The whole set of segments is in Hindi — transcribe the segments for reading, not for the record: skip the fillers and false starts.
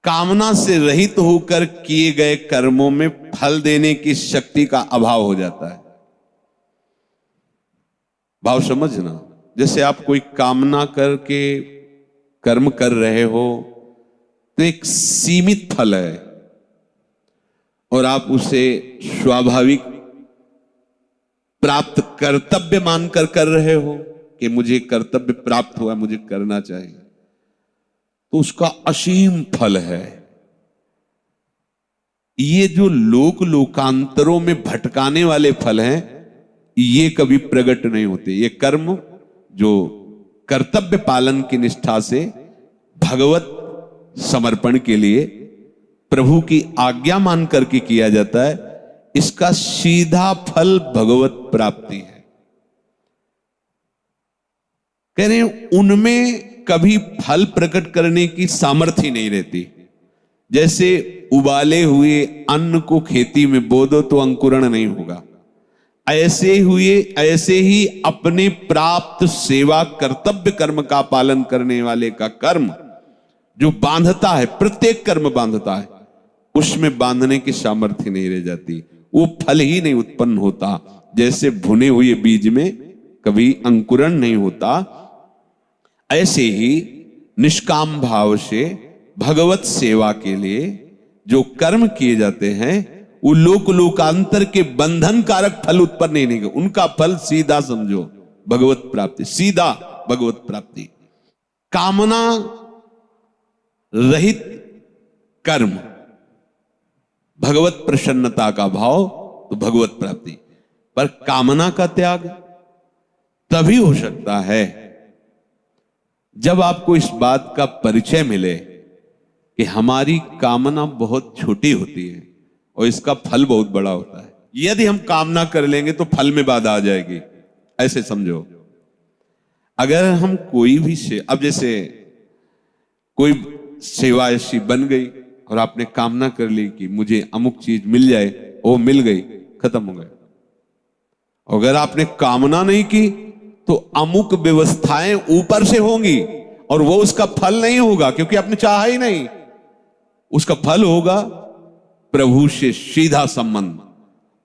कामना से रहित होकर किए गए कर्मों में फल देने की शक्ति का अभाव हो जाता है। भाव समझना, जैसे आप कोई कामना करके कर्म कर रहे हो तो एक सीमित फल है और आप उसे स्वाभाविक प्राप्त कर्तव्य मानकर कर रहे हो कि मुझे कर्तव्य प्राप्त हुआ, मुझे करना चाहिए, तो उसका असीम फल है। ये जो लोक लोकांतरों में भटकाने वाले फल हैं, ये कभी प्रकट नहीं होते। ये कर्म जो कर्तव्य पालन की निष्ठा से भगवत समर्पण के लिए प्रभु की आज्ञा मान करके किया जाता है, इसका सीधा फल भगवत प्राप्ति है। कह रहे हैं उनमें कभी फल प्रकट करने की सामर्थ्य नहीं रहती। जैसे उबाले हुए अन्न को खेती में बो दो तो अंकुरण नहीं होगा, ऐसे ही अपने प्राप्त सेवा कर्तव्य कर्म का पालन करने वाले का कर्म जो बांधता है, प्रत्येक कर्म बांधता है, उसमें बांधने की सामर्थ्य नहीं रह जाती, वो फल ही नहीं उत्पन्न होता। जैसे भुने हुए बीज में कभी अंकुरण नहीं होता, ऐसे ही निष्काम भाव से भगवत सेवा के लिए जो कर्म किए जाते हैं वो लोक लोकांतर के बंधन कारक फल उत्पन्न नहीं कर, उनका फल सीधा समझो भगवत प्राप्ति, सीधा भगवत प्राप्ति। कामना रहित कर्म भगवत प्रसन्नता का भाव, तो भगवत प्राप्ति। पर कामना का त्याग तभी हो सकता है जब आपको इस बात का परिचय मिले कि हमारी कामना बहुत छोटी होती है और इसका फल बहुत बड़ा होता है। यदि हम कामना कर लेंगे तो फल में बाधा आ जाएगी, ऐसे समझो। अगर हम कोई भी अब जैसे कोई सेवा ऐसी बन गई और आपने कामना कर ली कि मुझे अमुक चीज मिल जाए, वो मिल गई, खत्म हो गया। अगर आपने कामना नहीं की तो अमुक व्यवस्थाएं ऊपर से होंगी और वो उसका फल नहीं होगा, क्योंकि आपने चाहा ही नहीं। उसका फल होगा प्रभु से सीधा संबंध,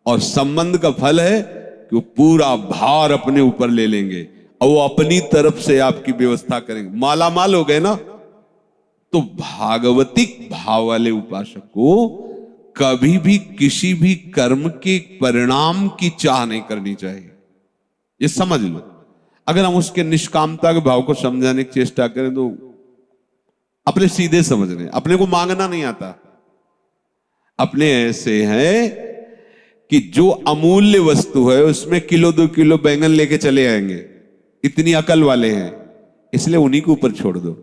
और संबंध का फल है कि वो पूरा भार अपने ऊपर ले लेंगे और वो अपनी तरफ से आपकी व्यवस्था करेंगे, माला माल हो गए ना। तो भागवतिक भाव वाले उपासक को कभी भी किसी भी कर्म के परिणाम की चाह नहीं करनी चाहिए, ये समझ लो। अगर हम उसके निष्कामता के भाव को समझाने की चेष्टा करें तो अपने सीधे समझ रहे हैं, अपने को मांगना नहीं आता। अपने ऐसे हैं कि जो अमूल्य वस्तु है उसमें किलो 2 किलो बैंगन लेके चले आएंगे, इतनी अकल वाले हैं, इसलिए उन्हीं के ऊपर छोड़ दो।